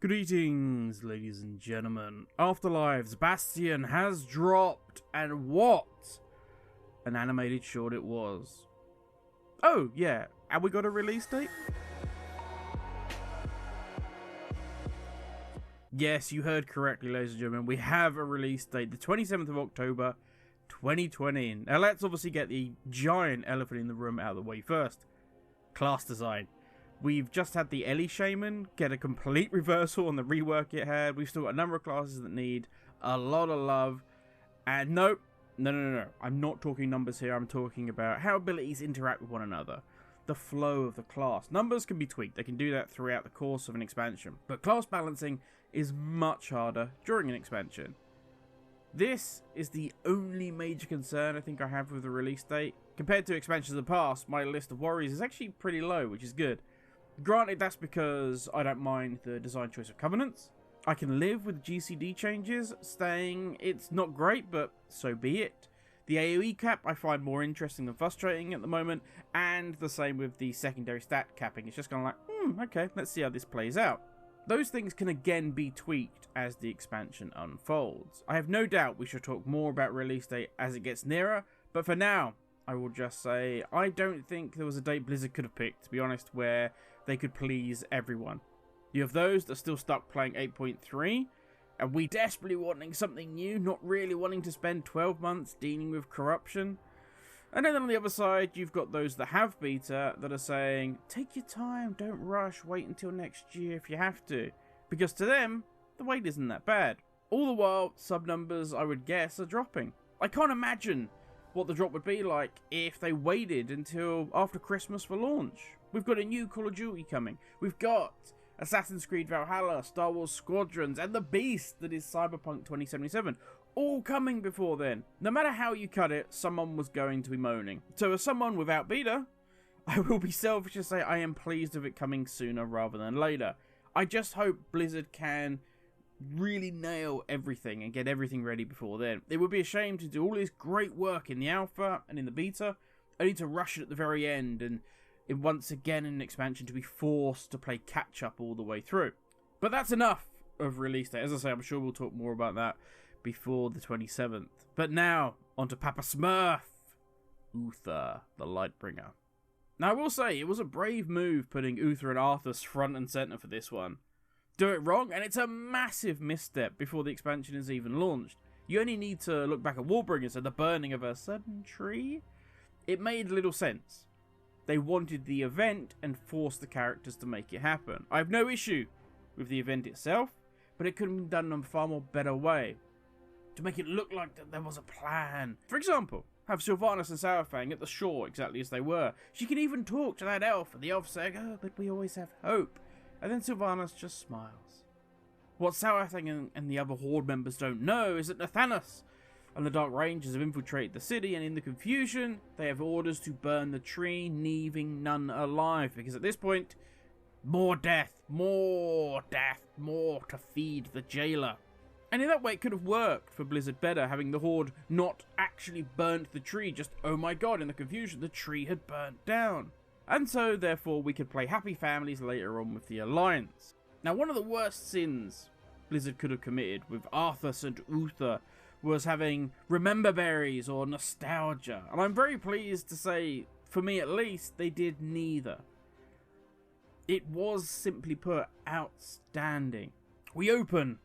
Greetings, ladies and gentlemen. Afterlives Bastion has dropped, and what an animated short it was. Oh, yeah, and we got a release date? Yes, you heard correctly, ladies and gentlemen. We have a release date, the 27th of October, 2020. Now, let's obviously get the giant elephant in the room out of the way first. Class design. We've just had the Ellie Shaman get a complete reversal on the rework it had. We've still got a number of classes that need a lot of love. And no. I'm not talking numbers here. I'm talking about how abilities interact with one another. The flow of the class. Numbers can be tweaked. They can do that throughout the course of an expansion. But class balancing is much harder during an expansion. This is the only major concern I think I have with the release date. Compared to expansions of the past, my list of worries is actually pretty low, which is good. Granted, that's because I don't mind the design choice of Covenants. I can live with GCD changes, staying it's not great, but so be it. The AoE cap I find more interesting than frustrating at the moment, and the same with the secondary stat capping. It's just kind of like, okay, let's see how this plays out. Those things can again be tweaked as the expansion unfolds. I have no doubt we should talk more about release date as it gets nearer, but for now, I will just say, I don't think there was a date Blizzard could have picked, to be honest, where they could please everyone. You have those that are still stuck playing 8.3, and we desperately wanting something new, not really wanting to spend 12 months dealing with corruption. And then on the other side, you've got those that have beta that are saying, take your time, don't rush, wait until next year if you have to. Because to them, the wait isn't that bad. All the while, sub numbers, I would guess, are dropping. I can't imagine what the drop would be like if they waited until after Christmas for launch. We've got a new Call of Duty coming. We've got Assassin's Creed Valhalla, Star Wars Squadrons, and the beast that is Cyberpunk 2077. All coming before then. No matter how you cut it, someone was going to be moaning. So as someone without beta, I will be selfish to say I am pleased of it coming sooner rather than later. I just hope Blizzard can really nail everything and get everything ready before then. It would be a shame to do all this great work in the alpha and in the beta, only to rush it at the very end and once again in an expansion to be forced to play catch up all the way through. But that's enough of release date. As I say, I'm sure we'll talk more about that before the 27th. But now, onto Papa Smurf, Uther the Lightbringer. Now I will say, it was a brave move putting Uther and Arthas front and centre for this one. Do it wrong, and it's a massive misstep before the expansion is even launched. You only need to look back at Warbringers and the burning of a certain tree. It made little sense. They wanted the event and forced the characters to make it happen. I have no issue with the event itself, but it could have been done in a far more better way. To make it look like that there was a plan. For example, have Sylvanas and Saurfang at the shore exactly as they were. She can even talk to that elf, and the elf saying, oh, but we always have hope. And then Sylvanas just smiles. What Saurfang and the other Horde members don't know is that Nathanos and the Dark Rangers have infiltrated the city, and in the confusion, they have orders to burn the tree, leaving none alive. Because at this point, more death, more to feed the jailer. And in that way, it could have worked for Blizzard better, having the Horde not actually burnt the tree, just, oh my god, in the confusion, the tree had burnt down. And so, therefore, we could play happy families later on with the Alliance. Now, one of the worst sins Blizzard could have committed with Arthas and Uther was having remember berries or nostalgia. And I'm very pleased to say, for me at least, they did neither. It was, simply put, outstanding. We open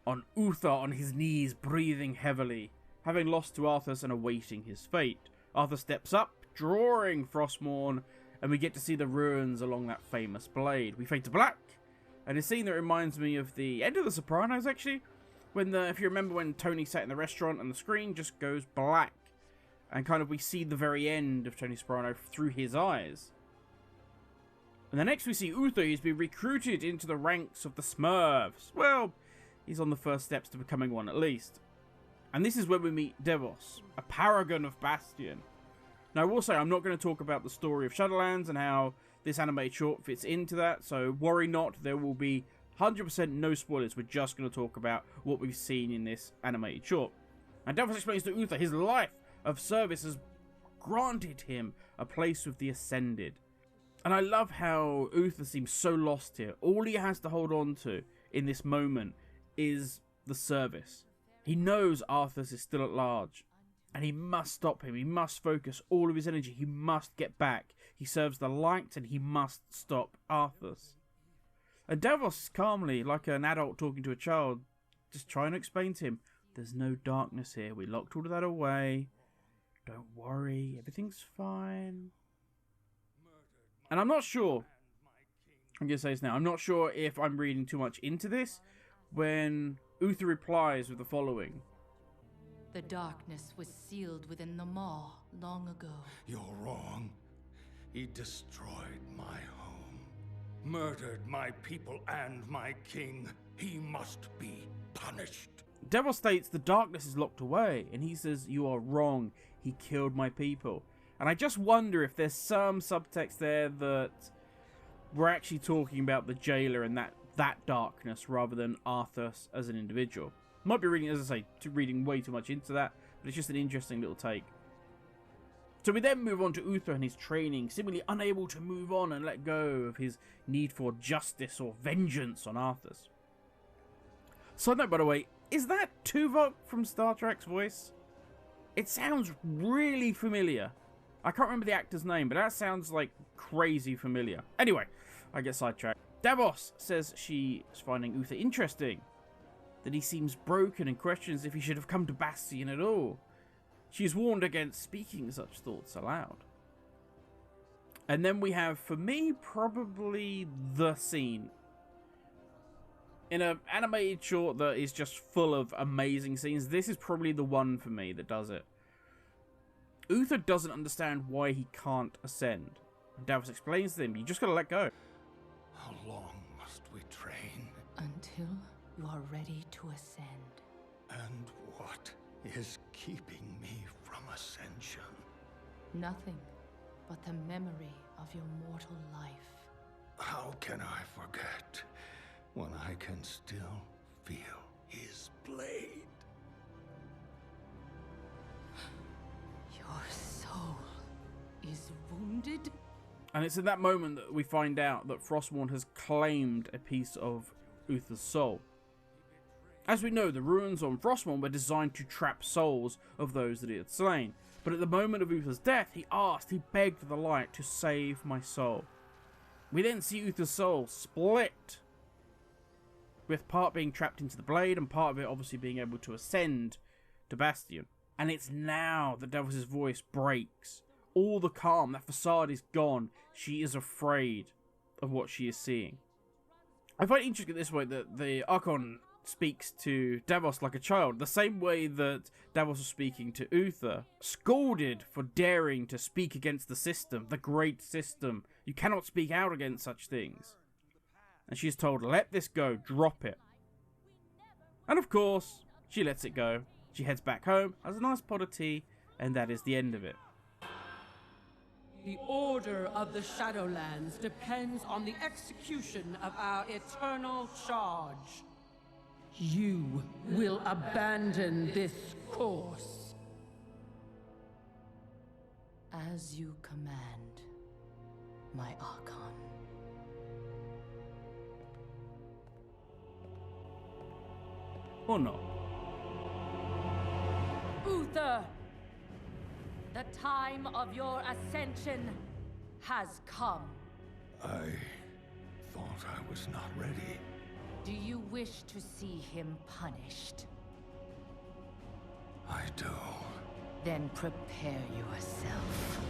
on Uther on his knees, breathing heavily, having lost to Arthas and awaiting his fate. Arthur steps up, drawing Frostmourne, and we get to see the ruins along that famous blade. We fade to black, and a scene that reminds me of the end of The Sopranos, actually, when if you remember when Tony sat in the restaurant and the screen just goes black, and kind of we see the very end of Tony Soprano through his eyes. And then next we see Uther. He's been recruited into the ranks of the Smurfs. Well, he's on the first steps to becoming one at least. And this is where we meet Devos, a Paragon of Bastion. Now I will say I'm not going to talk about the story of Shadowlands and how this animated short fits into that, so worry not, there will be 100% no spoilers. We're just going to talk about what we've seen in this animated short. And Devos explains to Uther his life of service has granted him a place with the Ascended. And I love how Uther seems so lost here. All he has to hold on to in this moment is the service. He knows Arthas is still at large, and he must stop him. He must focus all of his energy. He must get back. He serves the light, and he must stop Arthas. And Devos is calmly, like an adult talking to a child, just trying to explain to him, there's no darkness here. We locked all of that away. Don't worry. Everything's fine. And I'm not sure, I'm going to say this now, I'm not sure if I'm reading too much into this when Uther replies with the following. The darkness was sealed within the maw long ago. You're wrong. He destroyed my home, murdered my people and my king. He must be punished. Devos states the darkness is locked away, and he says, you are wrong. He killed my people. And I just wonder if there's some subtext there that we're actually talking about the jailer and that darkness rather than Arthas as an individual. Might be reading, as I say, reading way too much into that, but it's just an interesting little take. So we then move on to Uther and his training, seemingly unable to move on and let go of his need for justice or vengeance on Arthas. Side note, by the way, is that Tuvok from Star Trek's voice? It sounds really familiar. I can't remember the actor's name, but that sounds like crazy familiar. Anyway, I get sidetracked. Devos says she is finding Uther interesting, that he seems broken and questions if he should have come to Bastion at all. She is warned against speaking such thoughts aloud. And then we have, for me, probably the scene in an animated short that is just full of amazing scenes. This is probably the one for me that does it. Uther doesn't understand why he can't ascend. And Devos explains to him, you just gotta let go. How long must we train? Until you are ready to ascend. And what is keeping me from ascension? Nothing but the memory of your mortal life. How can I forget when I can still feel his blade? Your soul is wounded? And it's in that moment that we find out that Frostmourne has claimed a piece of Uther's soul. As we know, the ruins on Frostmourne were designed to trap souls of those that he had slain. But at the moment of Uther's death, he begged the light to save my soul. We then see Uther's soul split, with part being trapped into the blade and part of it obviously being able to ascend to Bastion. And it's now that Devos' voice breaks. All the calm, that facade is gone. She is afraid of what she is seeing. I find it interesting this way that the Archon speaks to Devos like a child, the same way that Devos was speaking to Uther, scolded for daring to speak against the system, the great system. You cannot speak out against such things. And she's told, let this go, drop it. And of course, she lets it go. She heads back home, has a nice pot of tea, and that is the end of it. The order of the Shadowlands depends on the execution of our eternal charge. You will abandon this course. As you command, my Archon. Or not. Uther! The time of your ascension has come. I thought I was not ready. Do you wish to see him punished? I do. Then prepare yourself.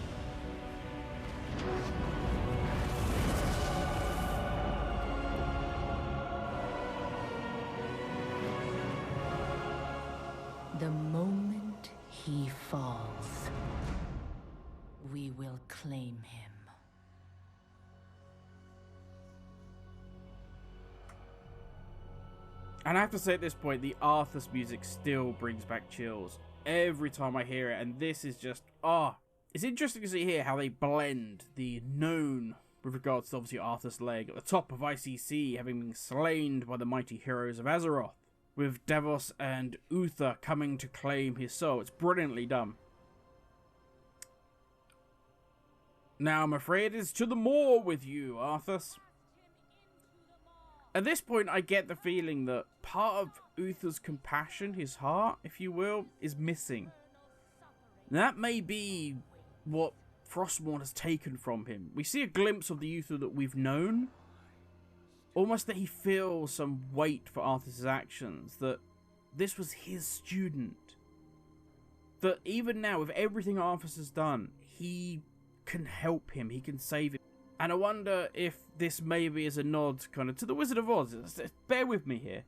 The moment he falls, we will claim him. And I have to say at this point, the Arthas music still brings back chills every time I hear it. And this is just, it's interesting to see here how they blend the known with regards to obviously Arthas' leg at the top of ICC having been slain by the mighty heroes of Azeroth, with Devos and Uther coming to claim his soul. It's brilliantly done. Now I'm afraid it's to the moor with you, Arthas. At this point, I get the feeling that part of Uther's compassion, his heart, if you will, is missing. That may be what Frostmourne has taken from him. We see a glimpse of the Uther that we've known. Almost that he feels some weight for Arthas' actions. That this was his student. That even now, with everything Arthas has done, he can help him. He can save him. And I wonder if this maybe is a nod kind of to the Wizard of Oz. Bear with me here.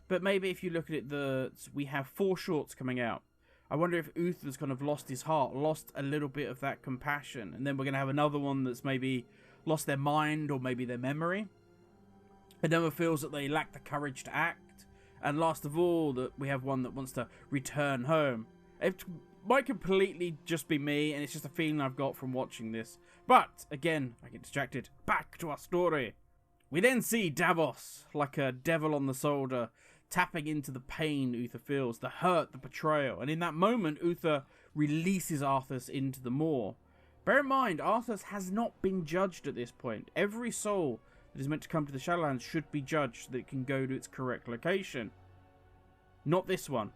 But maybe if you look at it, we have 4 shorts coming out. I wonder if Uther's kind of lost his heart, lost a little bit of that compassion. And then we're going to have another one that's maybe lost their mind or maybe their memory. Another feels that they lack the courage to act. And last of all, that we have one that wants to return home. It might completely just be me, and it's just a feeling I've got from watching this. But, again, I get distracted. Back to our story. We then see Devos, like a devil on the shoulder, tapping into the pain Uther feels, the hurt, the betrayal. And in that moment, Uther releases Arthas into the moor. Bear in mind, Arthas has not been judged at this point. Every soul that is meant to come to the Shadowlands should be judged so that it can go to its correct location. Not this one.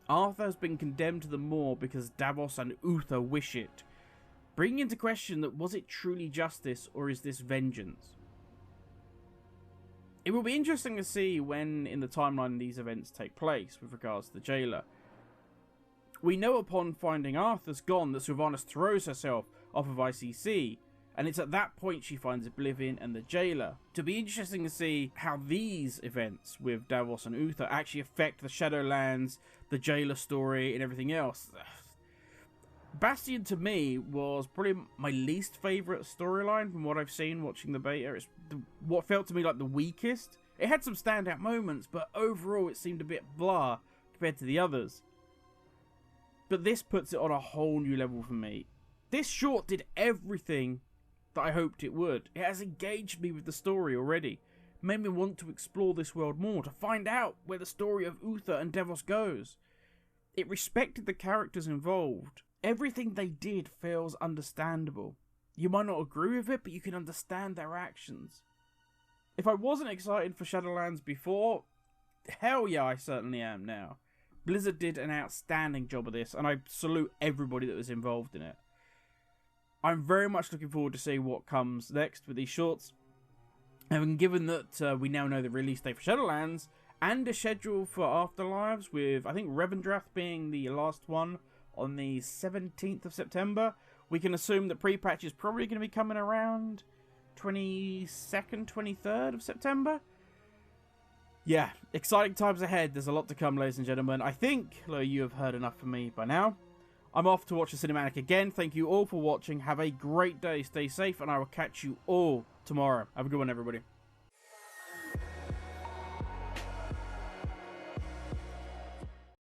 Arthur has been condemned to the moor because Devos and Uther wish it. Bringing into question that was it truly justice or is this vengeance? It will be interesting to see when in the timeline these events take place with regards to the jailer. We know upon finding Arthas gone that Sylvanas throws herself off of ICC, and it's at that point she finds Oblivion and the jailer. To be interesting to see how these events with Devos and Uther actually affect the Shadowlands, the jailer story, and everything else. Bastion to me was probably my least favourite storyline from what I've seen watching the beta. It's what felt to me like the weakest. It had some standout moments, but overall it seemed a bit blah compared to the others. But this puts it on a whole new level for me. This short did everything that I hoped it would. It has engaged me with the story already. Made me want to explore this world more, to find out where the story of Uther and Devos goes. It respected the characters involved. Everything they did feels understandable. You might not agree with it, but you can understand their actions. If I wasn't excited for Shadowlands before, hell yeah, I certainly am now. Blizzard did an outstanding job of this, and I salute everybody that was involved in it. I'm very much looking forward to seeing what comes next with these shorts. And given that we now know the release date for Shadowlands, and a schedule for Afterlives, with I think Revendreth being the last one on the 17th of September, we can assume that pre-patch is probably going to be coming around 22nd, 23rd of September. Yeah, exciting times ahead. There's a lot to come, ladies and gentlemen. I think you have heard enough from me by now. I'm off to watch the cinematic again. Thank you all for watching. Have a great day. Stay safe, and I will catch you all tomorrow. Have a good one, everybody.